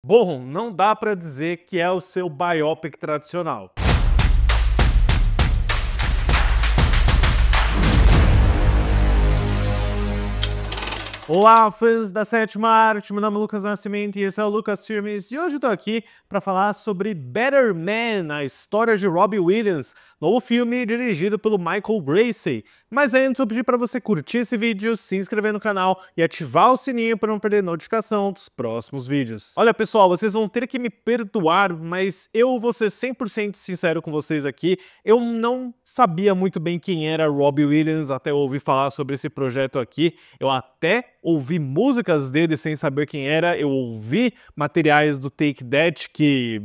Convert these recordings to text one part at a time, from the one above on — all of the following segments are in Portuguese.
Bom, não dá pra dizer que é o seu biopic tradicional. Olá, fãs da sétima arte, meu nome é Lucas Nascimento e esse é o Lucas Filmes, e hoje eu tô aqui para falar sobre Better Man, a história de Robbie Williams, novo filme dirigido pelo Michael Gracey. Mas antes eu pedi para você curtir esse vídeo, se inscrever no canal e ativar o sininho para não perder notificação dos próximos vídeos. Olha pessoal, vocês vão ter que me perdoar, mas eu vou ser 100% sincero com vocês aqui, eu não sabia muito bem quem era Robbie Williams até eu ouvir falar sobre esse projeto aqui, eu até ouvi músicas dele sem saber quem era, eu ouvi materiais do Take That que,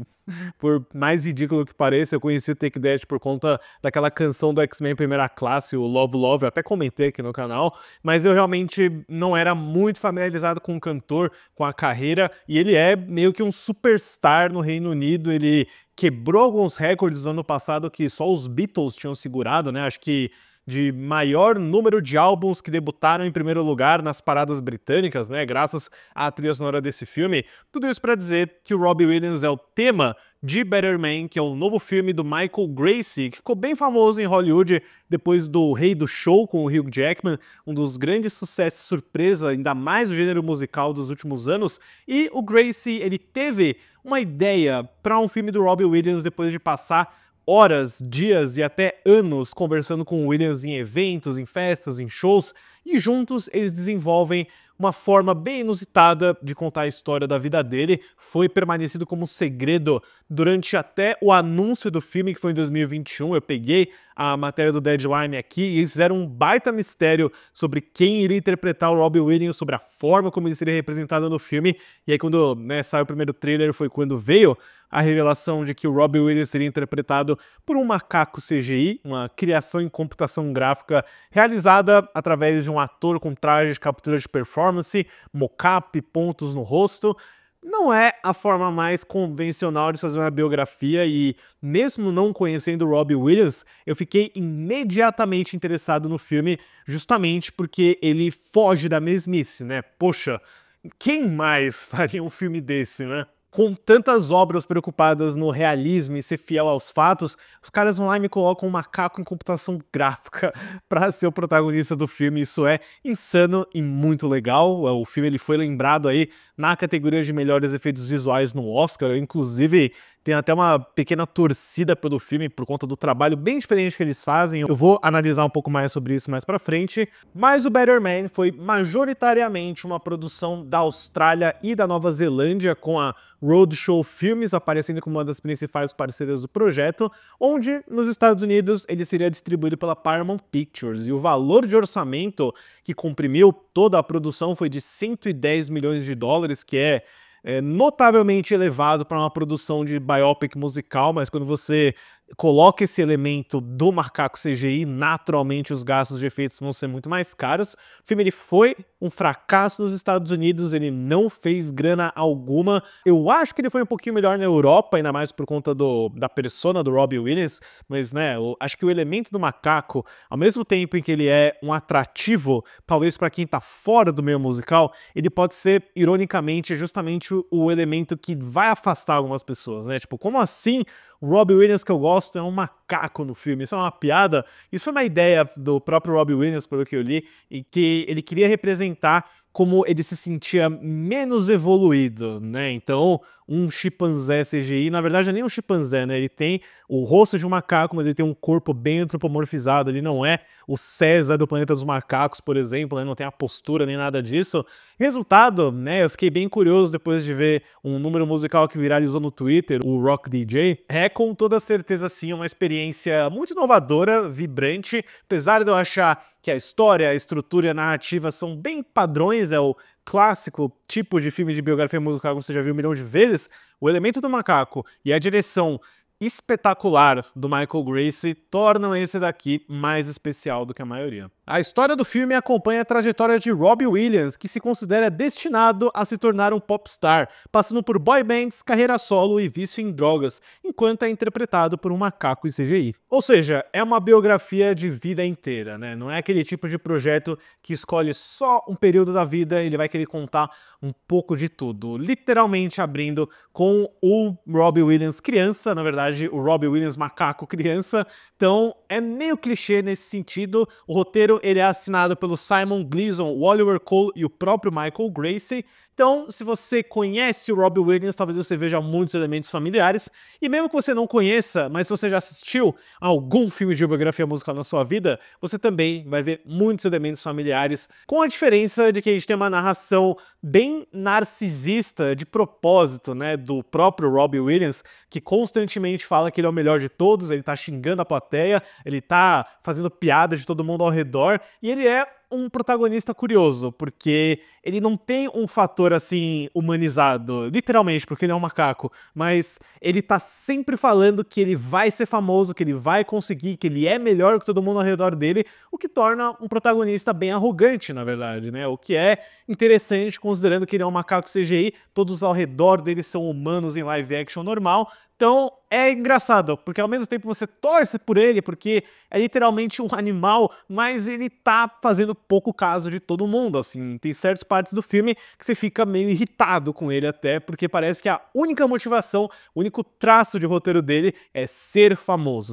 por mais ridículo que pareça, eu conheci o Take That por conta daquela canção do X-Men Primeira Classe, o Love Love, eu até comentei aqui no canal, mas eu realmente não era muito familiarizado com o cantor, com a carreira, e ele é meio que um superstar no Reino Unido, ele quebrou alguns recordes no ano passado que só os Beatles tinham segurado, né, acho que de maior número de álbuns que debutaram em primeiro lugar nas paradas britânicas, né, graças à trilha sonora desse filme. Tudo isso para dizer que o Robbie Williams é o tema de Better Man, que é o novo filme do Michael Gracey, que ficou bem famoso em Hollywood depois do Rei do Show com o Hugh Jackman, um dos grandes sucessos surpresa, ainda mais o gênero musical dos últimos anos. E o Gracey, ele teve uma ideia para um filme do Robbie Williams depois de passar horas, dias e até anos conversando com o Williams em eventos, em festas, em shows, e juntos eles desenvolvem uma forma bem inusitada de contar a história da vida dele. Foi permanecido como segredo durante até o anúncio do filme, que foi em 2021. Eu peguei a matéria do Deadline aqui e eles fizeram um baita mistério sobre quem iria interpretar o Robbie Williams, sobre a forma como ele seria representado no filme. E aí quando saiu o primeiro trailer foi quando veio a revelação de que o Robbie Williams seria interpretado por um macaco CGI, uma criação em computação gráfica realizada através de um ator com traje de captura de performance, mocap, pontos no rosto. Não é a forma mais convencional de fazer uma biografia e, mesmo não conhecendo o Robbie Williams, eu fiquei imediatamente interessado no filme justamente porque ele foge da mesmice, né? Poxa, quem mais faria um filme desse, né? Com tantas obras preocupadas no realismo e ser fiel aos fatos, os caras vão lá e me colocam um macaco em computação gráfica para ser o protagonista do filme. Isso é insano e muito legal. O filme ele foi lembrado aí na categoria de melhores efeitos visuais no Oscar, inclusive tem até uma pequena torcida pelo filme por conta do trabalho bem diferente que eles fazem. Eu vou analisar um pouco mais sobre isso mais pra frente, mas o Better Man foi majoritariamente uma produção da Austrália e da Nova Zelândia, com a Roadshow Filmes aparecendo como uma das principais parceiras do projeto, onde nos Estados Unidos ele seria distribuído pela Paramount Pictures, e o valor de orçamento que comprimiu toda a produção foi de 110 milhões de dólares, que é notavelmente elevado para uma produção de biopic musical, mas quando você coloca esse elemento do macaco CGI, naturalmente os gastos de efeitos vão ser muito mais caros. O filme ele foi um fracasso nos Estados Unidos, ele não fez grana alguma. Eu acho que ele foi um pouquinho melhor na Europa, ainda mais por conta da persona do Robbie Williams, mas eu acho que o elemento do macaco, ao mesmo tempo em que ele é um atrativo, talvez para quem tá fora do meio musical, ele pode ser, ironicamente, justamente o elemento que vai afastar algumas pessoas, né? Tipo, como assim o Robbie Williams que eu gosto é um macaco no filme? Isso é uma piada? Isso foi uma ideia do próprio Robbie Williams, pelo que eu li, e que ele queria representar como ele se sentia menos evoluído, né? Então, um chimpanzé CGI, na verdade, não é nem um chimpanzé, né? Ele tem o rosto de um macaco, mas ele tem um corpo bem antropomorfizado. Ele não é o César do Planeta dos Macacos, por exemplo, né? Não tem a postura nem nada disso. Resultado, né? Eu fiquei bem curioso depois de ver um número musical que viralizou no Twitter, o Rock DJ. É com toda certeza, sim, uma experiência muito inovadora, vibrante, apesar de eu achar que a história, a estrutura e a narrativa são bem padrões, é o clássico tipo de filme de biografia musical que você já viu um milhão de vezes. O elemento do macaco e a direção espetacular do Michael Gracey tornam esse daqui mais especial do que a maioria. A história do filme acompanha a trajetória de Robbie Williams, que se considera destinado a se tornar um popstar, passando por boy bands, carreira solo e vício em drogas, enquanto é interpretado por um macaco em CGI. Ou seja, é uma biografia de vida inteira, né? Não é aquele tipo de projeto que escolhe só um período da vida, ele vai querer contar um pouco de tudo, literalmente abrindo com o Robbie Williams criança, na verdade o Robbie Williams macaco criança, então é meio clichê nesse sentido. O roteiro ele é assinado pelo Simon Gleason, o Oliver Cole e o próprio Michael Gracie. Então, se você conhece o Robbie Williams, talvez você veja muitos elementos familiares, e mesmo que você não conheça, mas se você já assistiu a algum filme de biografia musical na sua vida, você também vai ver muitos elementos familiares, com a diferença de que a gente tem uma narração bem narcisista, de propósito, né, do próprio Robbie Williams, que constantemente fala que ele é o melhor de todos, ele tá xingando a plateia, ele tá fazendo piada de todo mundo ao redor, e ele é um protagonista curioso, porque ele não tem um fator assim humanizado, literalmente, porque ele é um macaco, mas ele tá sempre falando que ele vai ser famoso, que ele vai conseguir, que ele é melhor que todo mundo ao redor dele, o que torna um protagonista bem arrogante, na verdade, né? O que é interessante, considerando que ele é um macaco CGI, todos ao redor dele são humanos em live action normal. Então é engraçado, porque ao mesmo tempo você torce por ele, porque é literalmente um animal, mas ele tá fazendo pouco caso de todo mundo, assim. Tem certas partes do filme que você fica meio irritado com ele até, porque parece que a única motivação, o único traço de roteiro dele é ser famoso,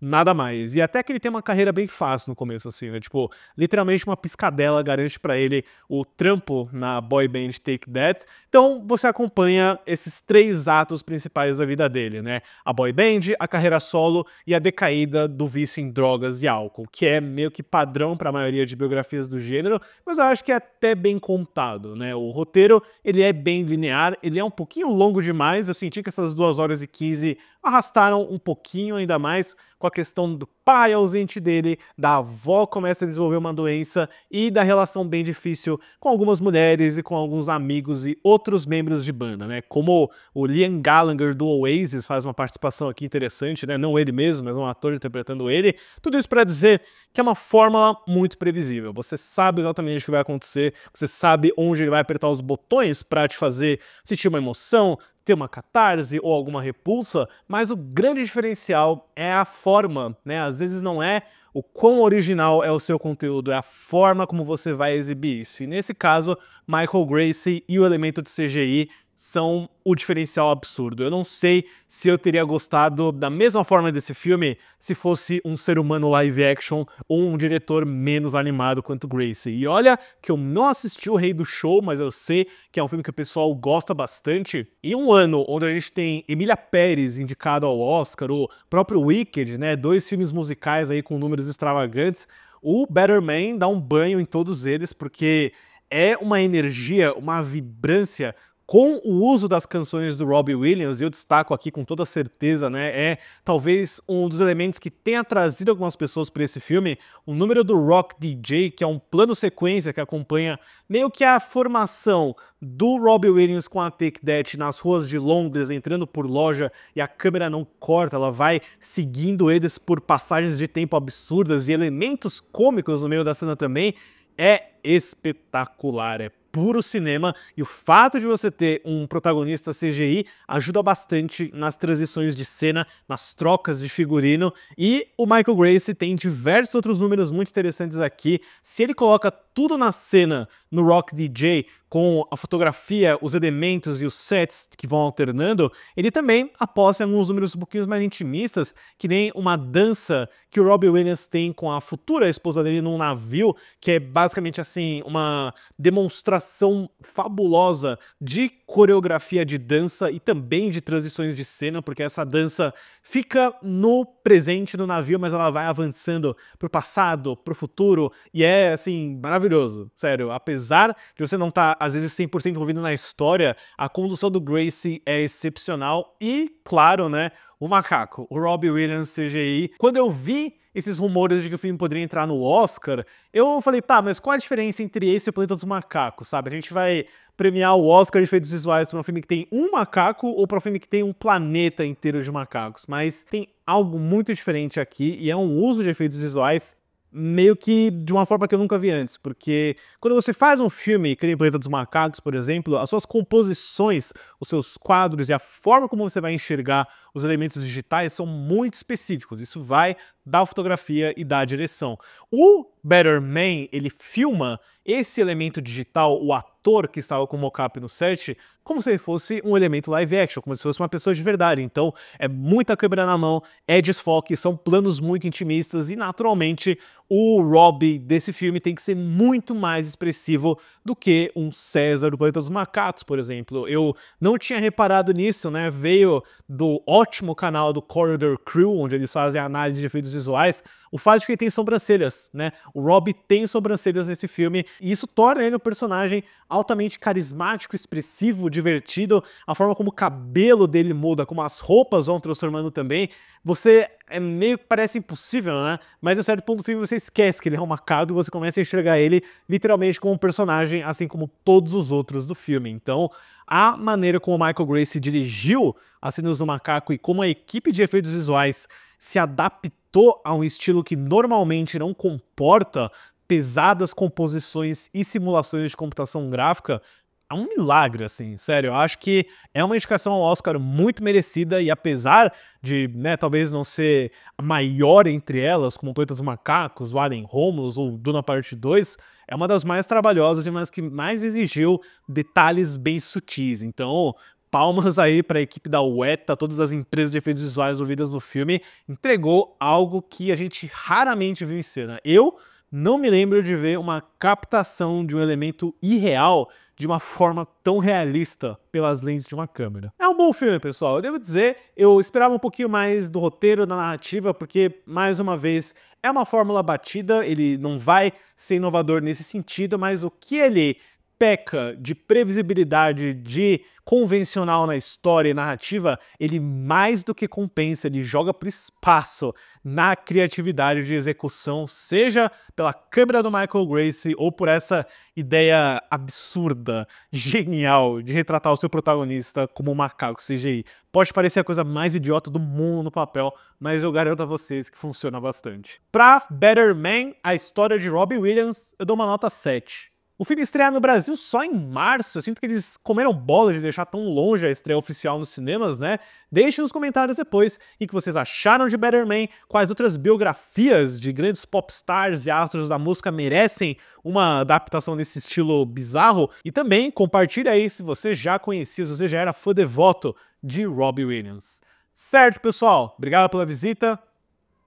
nada mais. E até que ele tem uma carreira bem fácil no começo, assim, né? Tipo, literalmente uma piscadela garante pra ele o trampo na boy band Take That. Então você acompanha esses 3 atos principais da vida dele, né? A boy band, a carreira solo e a decaída do vício em drogas e álcool, que é meio que padrão para a maioria de biografias do gênero, mas eu acho que é até bem contado, né? O roteiro, ele é bem linear, ele é um pouquinho longo demais, eu senti que essas 2 horas e 15 arrastaram um pouquinho ainda mais com a questão do pai ausente dele, da avó começa a desenvolver uma doença e da relação bem difícil com algumas mulheres e com alguns amigos e outros membros de banda, né? Como o Liam Gallagher do Oasis faz uma participação aqui interessante, né? Não ele mesmo, mas um ator interpretando ele. Tudo isso para dizer que é uma fórmula muito previsível. Você sabe exatamente o que vai acontecer, você sabe onde ele vai apertar os botões para te fazer sentir uma emoção, ter uma catarse ou alguma repulsa, mas o grande diferencial é a forma, né? Às vezes não é o quão original é o seu conteúdo, é a forma como você vai exibir isso. E nesse caso, Michael Gracie e o elemento de CGI são o diferencial absurdo. Eu não sei se eu teria gostado da mesma forma desse filme se fosse um ser humano live action ou um diretor menos animado quanto Gracie. E olha que eu não assisti O Rei do Show, mas eu sei que é um filme que o pessoal gosta bastante. E um ano onde a gente tem Emília Pérez indicado ao Oscar, o próprio Wicked, né, 2 filmes musicais aí com números extravagantes, o Better Man dá um banho em todos eles, porque é uma energia, uma vibrância com o uso das canções do Robbie Williams, e eu destaco aqui com toda certeza, né, é talvez um dos elementos que tenha trazido algumas pessoas para esse filme, o número do Rock DJ, que é um plano sequência que acompanha meio que a formação do Robbie Williams com a Take That nas ruas de Londres, entrando por loja, e a câmera não corta, ela vai seguindo eles por passagens de tempo absurdas e elementos cômicos no meio da cena também, é espetacular, é puro cinema, e o fato de você ter um protagonista CGI ajuda bastante nas transições de cena, nas trocas de figurino, e o Michael Gracie tem diversos outros números muito interessantes aqui. Se ele coloca tudo na cena no Rock DJ, com a fotografia, os elementos e os sets que vão alternando, ele também aposta em alguns números um pouquinho mais intimistas, que nem uma dança que o Robbie Williams tem com a futura esposa dele num navio, que é basicamente assim, uma demonstração fabulosa de coreografia de dança e também de transições de cena, porque essa dança fica no presente no navio, mas ela vai avançando pro passado, pro futuro, e é assim, maravilhoso, sério. Apesar de você não estar às vezes 100% envolvido na história, a condução do Gracie é excepcional e, claro, né, o macaco, o Robbie Williams CGI. Quando eu vi esses rumores de que o filme poderia entrar no Oscar, eu falei, tá, mas qual a diferença entre esse e o Planeta dos Macacos, sabe? A gente vai premiar o Oscar de efeitos visuais para um filme que tem um macaco ou para um filme que tem um planeta inteiro de macacos, mas tem algo muito diferente aqui e é um uso de efeitos visuais meio que de uma forma que eu nunca vi antes, porque quando você faz um filme, que nem Planeta dos Macacos, por exemplo, as suas composições, os seus quadros e a forma como você vai enxergar os elementos digitais são muito específicos, isso vai da fotografia e da direção. O Better Man, ele filma esse elemento digital, o ator que estava com o mocap no set, como se ele fosse um elemento live action, como se fosse uma pessoa de verdade. Então é muita câmera na mão, é desfoque, são planos muito intimistas e naturalmente o Robbie desse filme tem que ser muito mais expressivo do que um César do Planeta dos Macacos, por exemplo. Eu não tinha reparado nisso, né? Veio do ótimo canal do Corridor Crew, onde eles fazem análise de efeitos visuais, o fato de que ele tem sobrancelhas, né? O Robbie tem sobrancelhas nesse filme e isso torna ele um personagem altamente carismático, expressivo, divertido. A forma como o cabelo dele muda, como as roupas vão transformando também. Você meio que parece impossível, né? Mas a certo ponto do filme você esquece que ele é um macaco e você começa a enxergar ele literalmente como um personagem, assim como todos os outros do filme. Então, a maneira como o Michael Gracie dirigiu as cenas do macaco e como a equipe de efeitos visuais se adaptou a um estilo que normalmente não comporta pesadas composições e simulações de computação gráfica, é um milagre, assim, sério. Eu acho que é uma indicação ao Oscar muito merecida e apesar de, né, talvez não ser a maior entre elas, como Planeta dos Macacos, o Alien Romulus ou Duna Parte 2, é uma das mais trabalhosas e uma das que mais exigiu detalhes bem sutis. Então, palmas aí para a equipe da Weta, todas as empresas de efeitos visuais envolvidas no filme, entregou algo que a gente raramente viu em cena. Eu não me lembro de ver uma captação de um elemento irreal de uma forma tão realista pelas lentes de uma câmera. É um bom filme, pessoal. Eu devo dizer, eu esperava um pouquinho mais do roteiro, da narrativa, porque, mais uma vez, é uma fórmula batida, ele não vai ser inovador nesse sentido, mas o que ele peca de previsibilidade, de convencional na história e narrativa, ele mais do que compensa, ele joga pro espaço na criatividade de execução, seja pela câmera do Michael Gracie ou por essa ideia absurda, genial, de retratar o seu protagonista como um macaco CGI. Pode parecer a coisa mais idiota do mundo no papel, mas eu garanto a vocês que funciona bastante. Pra Better Man, a história de Robbie Williams, eu dou uma nota 7. O filme estreia no Brasil só em março, eu sinto que eles comeram bola de deixar tão longe a estreia oficial nos cinemas, né? Deixem nos comentários depois o que vocês acharam de Better Man, quais outras biografias de grandes popstars e astros da música merecem uma adaptação nesse estilo bizarro, e também compartilhe aí se você já conhecia, se você já era fã devoto de Robbie Williams. Certo, pessoal? Obrigado pela visita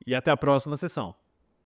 e até a próxima sessão.